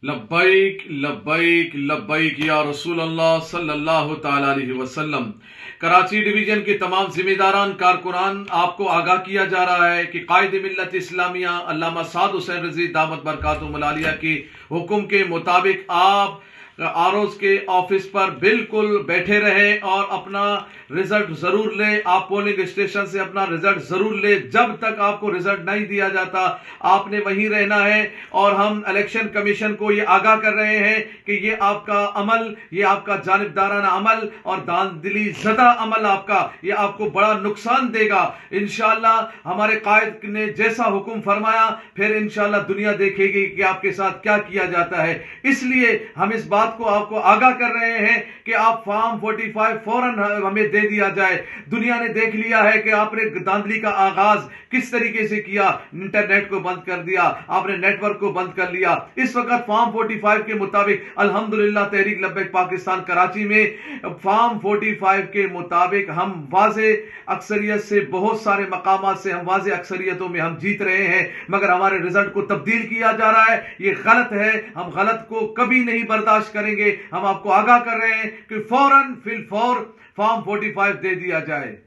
लब्बैक लब्बैक लब्बैक या रसूल अल्लाह सल्लल्लाहु ताला अलैहि वसल्लम। कराची डिवीजन के तमाम जिम्मेदारान कारकुनान आपको आगाह किया जा रहा है कि कायद मिल्लत इस्लामिया अल्लामा साद हुसैन रजी दामत बरकातुहुल आलिया के हुक्म के मुताबिक आप आरओज के ऑफिस पर बिल्कुल बैठे रहे और अपना रिजल्ट जरूर ले। आप पोलिंग स्टेशन से अपना रिजल्ट जरूर ले। जब तक आपको रिजल्ट नहीं दिया जाता आपने वहीं रहना है। और हम इलेक्शन कमीशन को ये आगाह कर रहे हैं कि ये आपका अमल, ये आपका जानिबदाराना अमल और दांधली ज़दा अमल आपका, ये आपको बड़ा नुकसान देगा। इंशाअल्लाह हमारे कायद ने जैसा हुक्म फरमाया फिर इंशाअल्लाह दुनिया देखेगी कि आपके साथ क्या किया जाता है। इसलिए हम इस बात को आपको आगाह कर रहे हैं कि आप फॉर्म 45 फौरन हमें दे दिया जाए। दुनिया ने देख लिया है कि आपने धांधली का आगाज किस तरीके से किया। इंटरनेट को बंद कर दिया, आपने नेटवर्क को बंद कर लिया। इस वक्त फॉर्म 45 के मुताबिक अल्हम्दुलिल्लाह तहरीक लब्बैक पाकिस्तान कराची में फॉर्म 45 के मुताबिक हम वाज़े अक्सरियत से, बहुत सारे मकामात से हम वाज़े अक्सरियतों में हम जीत रहे हैं, मगर हमारे रिजल्ट को तब्दील किया जा रहा है। ये गलत है। हम गलत को कभी नहीं बर्दाश्त करेंगे। हम आपको आगाह कर रहे हैं कि फौरन फिल फौर फॉर्म 45 दे दिया जाए।